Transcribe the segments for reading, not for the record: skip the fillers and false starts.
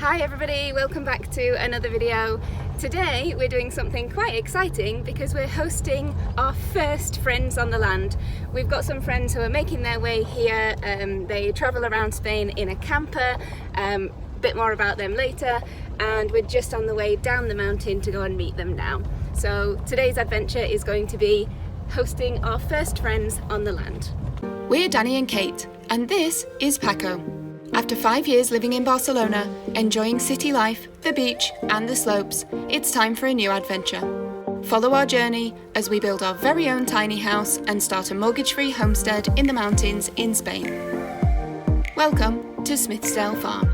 Hi everybody, welcome back to another video. Today we're doing something quite exciting because we're hosting our first Friends on the Land. We've got some friends who are making their way here. They travel around Spain in a camper, bit more about them later, and we're just on the way down the mountain to go and meet them now. So today's adventure is going to be hosting our first Friends on the Land. We're Danny and Kate, and this is Paco. After 5 years living in Barcelona, enjoying city life, the beach and the slopes, it's time for a new adventure. Follow our journey as we build our very own tiny house and start a mortgage-free homestead in the mountains in Spain. Welcome to Smithsdale Farm.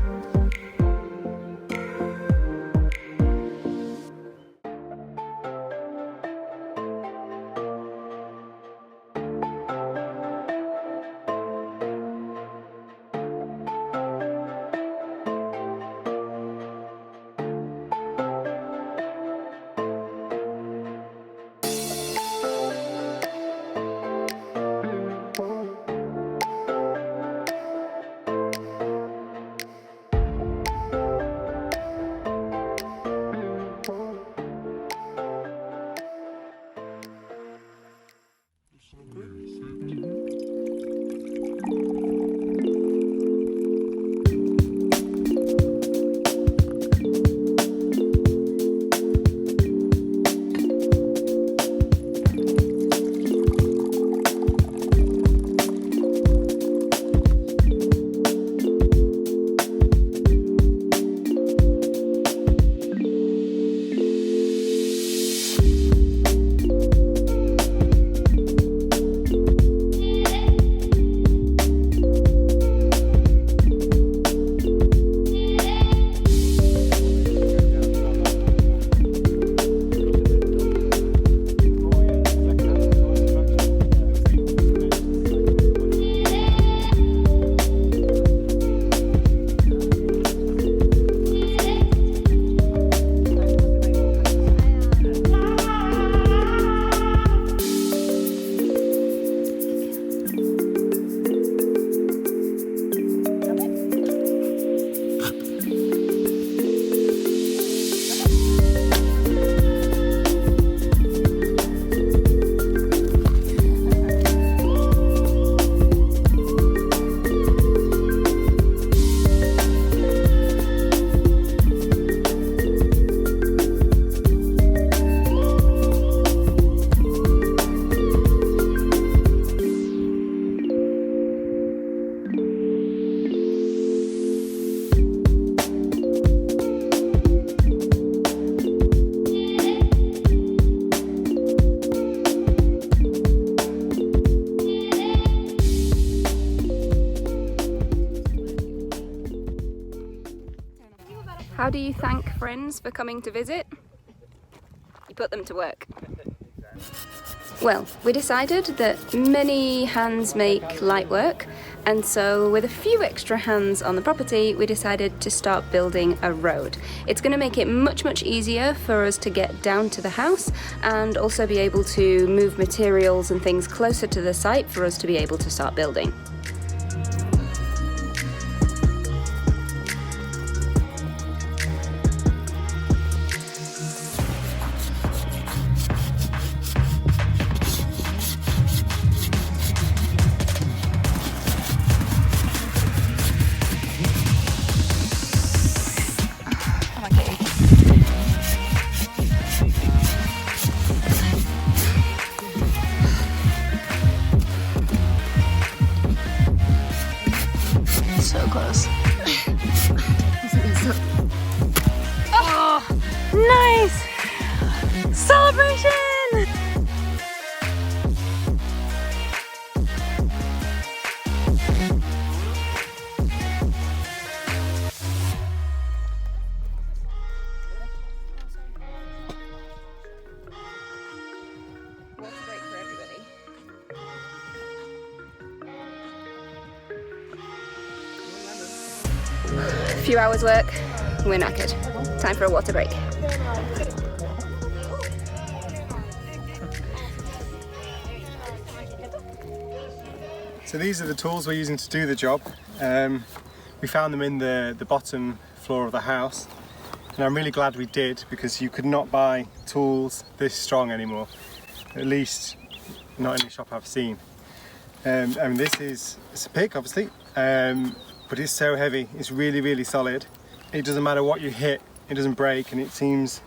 How do you thank friends for coming to visit? You put them to work. Well, we decided that many hands make light work, and so with a few extra hands on the property, we decided to start building a road. It's going to make it much easier for us to get down to the house and also be able to move materials and things closer to the site for us to be able to start building. So close. Oh, nice! Celebration! Water break for everybody. A few hours work, we're knackered. Time for a water break. So these are the tools we're using to do the job. We found them in the bottom floor of the house. And I'm really glad we did, because you could not buy tools this strong anymore. At least not in the shop I've seen. And it's a pick obviously, but it's so heavy. It's really, really solid. It doesn't matter what you hit, it doesn't break, and it seems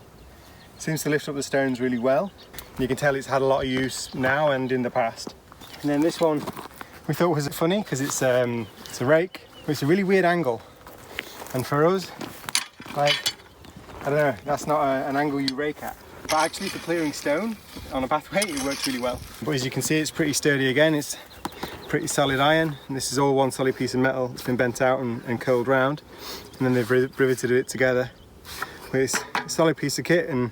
to lift up the stones really well. You can tell it's had a lot of use now and in the past. And then this one we thought was funny because it's a rake, but it's a really weird angle. And for us, like, I don't know, that's not an angle you rake at. But actually for clearing stone on a pathway, it works really well. But as you can see, it's pretty sturdy again. It's pretty solid iron, and this is all one solid piece of metal. It's been bent out and curled round, and then they've riveted it together. But it's a solid piece of kit, and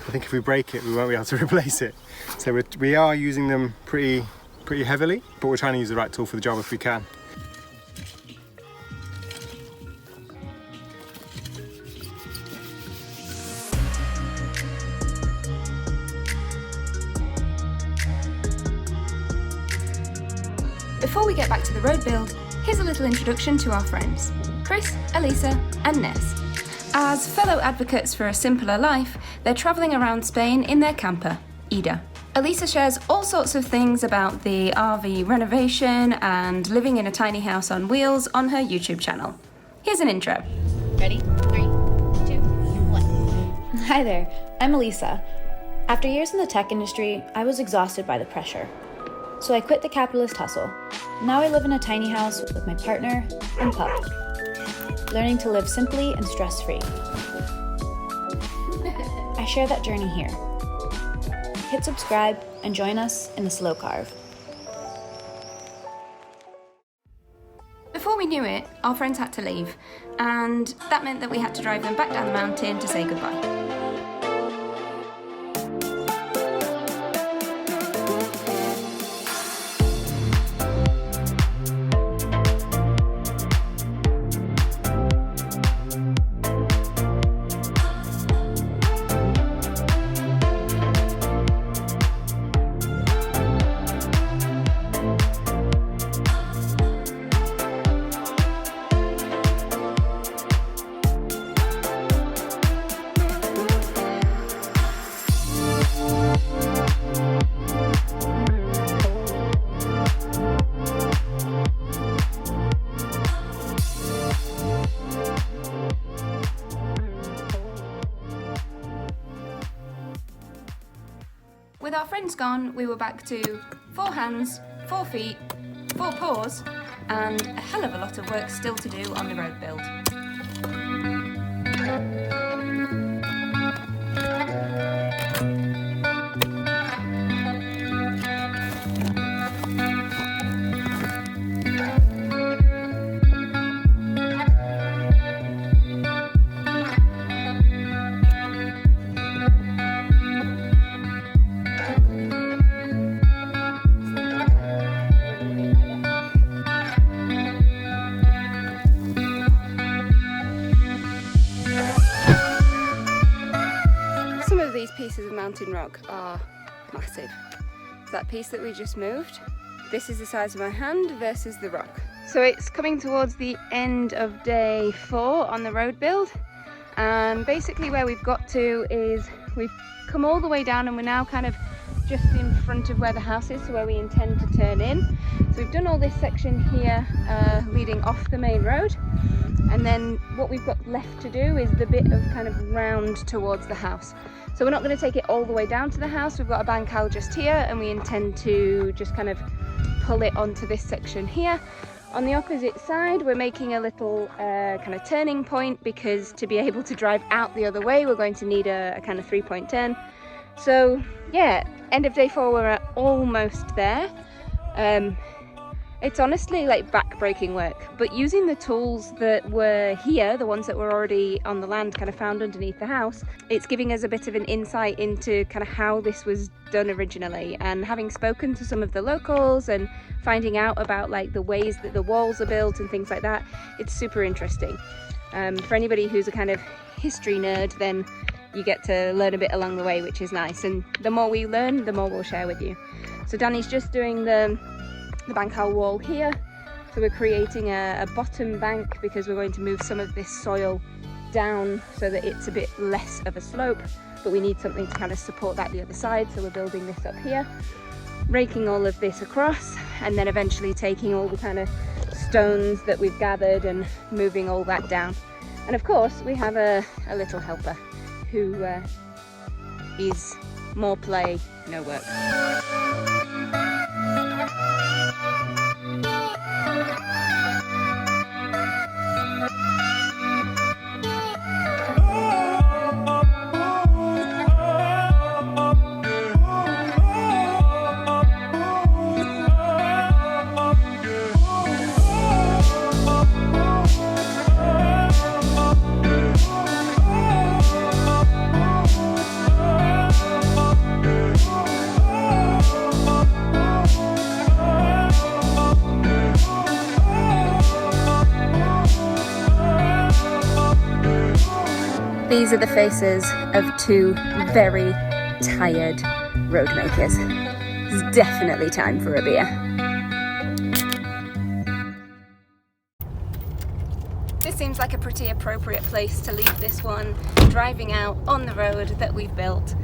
I think if we break it, we won't be able to replace it. So we are using them pretty heavily, but we're trying to use the right tool for the job if we can. Before we get back to the road build, here's a little introduction to our friends, Chris, Elisa and Ness. As fellow advocates for a simpler life, they're travelling around Spain in their camper, Ida. Elisa shares all sorts of things about the RV renovation and living in a tiny house on wheels on her YouTube channel. Here's an intro. Ready? 3, 2, 1. Hi there, I'm Elisa. After years in the tech industry, I was exhausted by the pressure. So I quit the capitalist hustle. Now I live in a tiny house with my partner and pup, learning to live simply and stress-free. I share that journey here. Hit subscribe and join us in the slow carve. Before we knew it, our friends had to leave, and that meant that we had to drive them back down the mountain to say goodbye. With our friends gone, we were back to 4 hands, 4 feet, 4 paws, and a hell of a lot of work still to do on the road build. Pieces of mountain rock are massive. That piece that we just moved, this is the size of my hand versus the rock. So it's coming towards the end of day 4 on the road build, and basically where we've got to is we've come all the way down and we're now kind of just in front of where the house is, so where we intend to turn in. So we've done all this section here leading off the main road, and then what we've got left to do is the bit of kind of round towards the house. So we're not going to take it all the way down to the house. We've got a bancal just here, and we intend to just kind of pull it onto this section here. On the opposite side, we're making a little kind of turning point, because to be able to drive out the other way, we're going to need a kind of 3-point turn. So yeah, end of day 4, we're almost there. It's honestly like back-breaking work, but using the tools that were here, the ones that were already on the land kind of found underneath the house, it's giving us a bit of an insight into kind of how this was done originally. And having spoken to some of the locals and finding out about like the ways that the walls are built and things like that, it's super interesting. For anybody who's a kind of history nerd, then you get to learn a bit along the way, which is nice. And the more we learn, the more we'll share with you. So Danny's just doing the bancal wall here, So we're creating a bottom bank because we're going to move some of this soil down so that it's a bit less of a slope, but we need something to kind of support that the other side, so we're building this up here, raking all of this across, and then eventually taking all the kind of stones that we've gathered and moving all that down. And of course we have a little helper who is more play, no work. These are the faces of two very tired road makers. It's definitely time for a beer. This seems like a pretty appropriate place to leave this one, driving out on the road that we've built.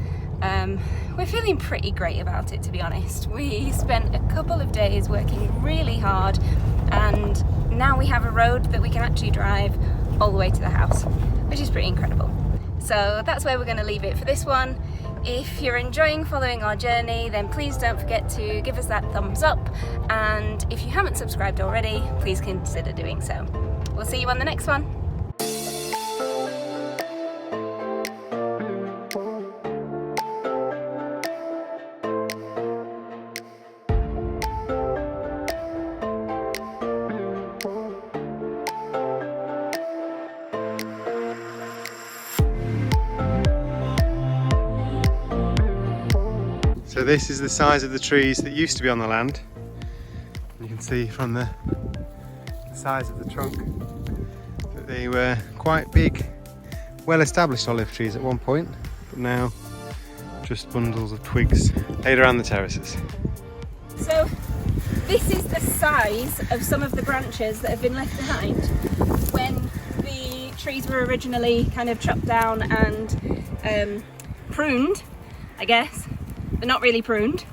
We're feeling pretty great about it, to be honest. We spent a couple of days working really hard, and now we have a road that we can actually drive all the way to the house, which is pretty incredible. So that's where we're going to leave it for this one. If you're enjoying following our journey, then please don't forget to give us that thumbs up, and if you haven't subscribed already, please consider doing so. We'll see you on the next one. So this is the size of the trees that used to be on the land. You can see from the size of the trunk that they were quite big, well-established olive trees at one point, but now just bundles of twigs laid around the terraces. So this is the size of some of the branches that have been left behind when the trees were originally kind of chopped down and pruned, I guess. They're not really pruned.